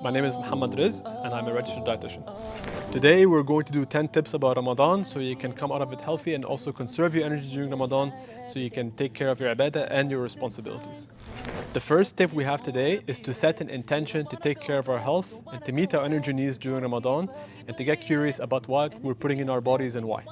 My name is Mohammed Rezk and I'm a registered dietitian. Today we're going to do 10 tips about Ramadan so you can come out of it healthy and also conserve your energy during Ramadan so you can take care of your ibadah and your responsibilities. The first tip we have today is to set an intention to take care of our health and to meet our energy needs during Ramadan and to get curious about what we're putting in our bodies and why.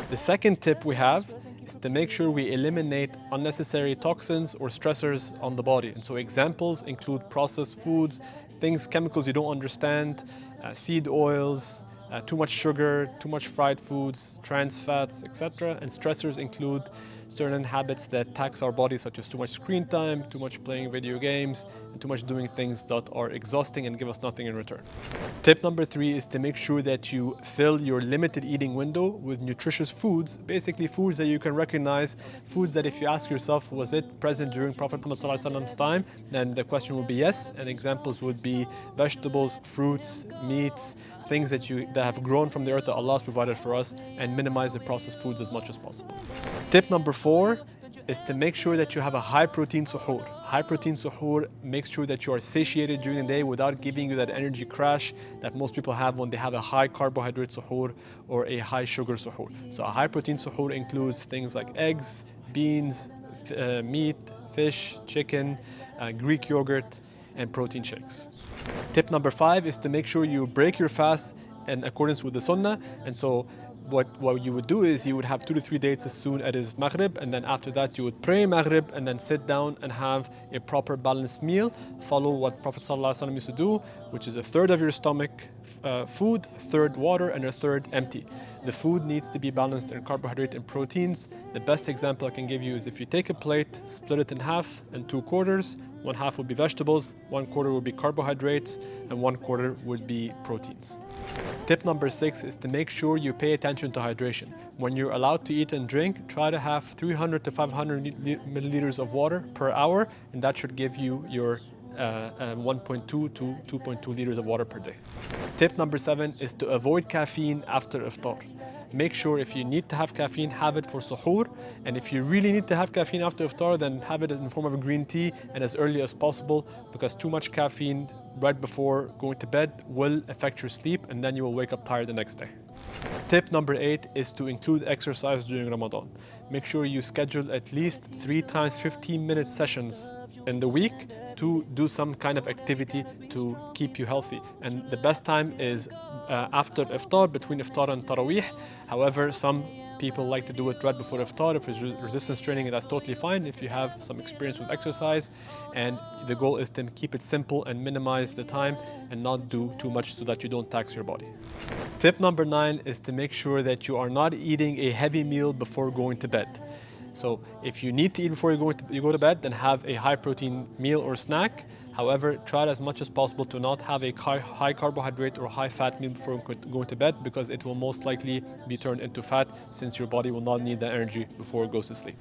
The second tip we have is to make sure we eliminate unnecessary toxins or stressors on the body. And so examples include processed foods, things, chemicals you don't understand, seed oils, too much sugar, too much fried foods, trans fats, etc. And stressors include certain habits that tax our body, such as too much screen time, too much playing video games, and too much doing things that are exhausting and give us nothing in return. Tip number 3 is to make sure that you fill your limited eating window with nutritious foods, basically foods that you can recognize, foods that if you ask yourself, was it present during Prophet Muhammad's time? Then the question would be yes, and examples would be vegetables, fruits, meats, things that have grown from the earth that Allah has provided for us, and minimize the processed foods as much as possible. Tip number 4 is to make sure that you have a high protein suhoor. High protein suhoor makes sure that you are satiated during the day without giving you that energy crash that most people have when they have a high carbohydrate suhoor or a high sugar suhoor. So a high protein suhoor includes things like eggs, beans, meat, fish, chicken, Greek yogurt, and protein shakes. Tip number 5 is to make sure you break your fast in accordance with the sunnah. And so what you would do is you would have 2 to 3 dates as soon as Maghrib, and then after that you would pray Maghrib and then sit down and have a proper balanced meal. Follow what Prophet ﷺ used to do, which is a third of your stomach food, a third water, and a third empty. The food needs to be balanced in carbohydrate and proteins. The best example I can give you is if you take a plate, split it in half and 2 quarters, 1 half would be vegetables, 1 quarter would be carbohydrates, and 1 quarter would be proteins. Tip number 6 is to make sure you pay attention to hydration. When you're allowed to eat and drink, try to have 300 to 500 milliliters of water per hour, and that should give you your 1.2 to 2.2 liters of water per day. Tip number 7 is to avoid caffeine after iftar. Make sure if you need to have caffeine, have it for suhoor. And if you really need to have caffeine after iftar, then have it in the form of a green tea and as early as possible, because too much caffeine right before going to bed will affect your sleep and then you will wake up tired the next day. Tip number 8 is to include exercise during Ramadan. Make sure you schedule at least 3 times 15-minute sessions in the week to do some kind of activity to keep you healthy. And the best time is after iftar, between iftar and taraweeh. However, some people like to do it right before iftar. If it's resistance training, that's totally fine if you have some experience with exercise. And the goal is to keep it simple and minimize the time and not do too much so that you don't tax your body. Tip number 9 is to make sure that you are not eating a heavy meal before going to bed. So if you need to eat before you go to bed, then have a high protein meal or snack. However, try as much as possible to not have a high carbohydrate or high fat meal before going to bed, because it will most likely be turned into fat since your body will not need that energy before it goes to sleep.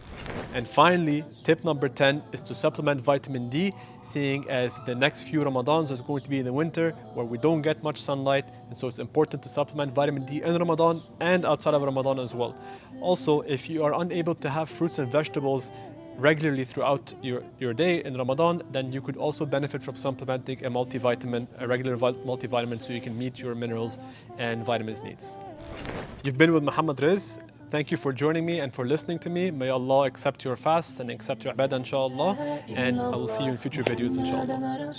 And finally, tip number 10 is to supplement vitamin D, seeing as the next few Ramadans is going to be in the winter where we don't get much sunlight, and so it's important to supplement vitamin D in Ramadan and outside of Ramadan as well. Also, if you are unable to have fruits and vegetables regularly throughout your day in Ramadan, then you could also benefit from supplementing a regular multivitamin, so you can meet your minerals and vitamins needs. You've been with Mohammed Rezk. Thank you for joining me and for listening to me. May Allah accept your fasts and accept your ibadah, inshallah. And I will see you in future videos, inshallah.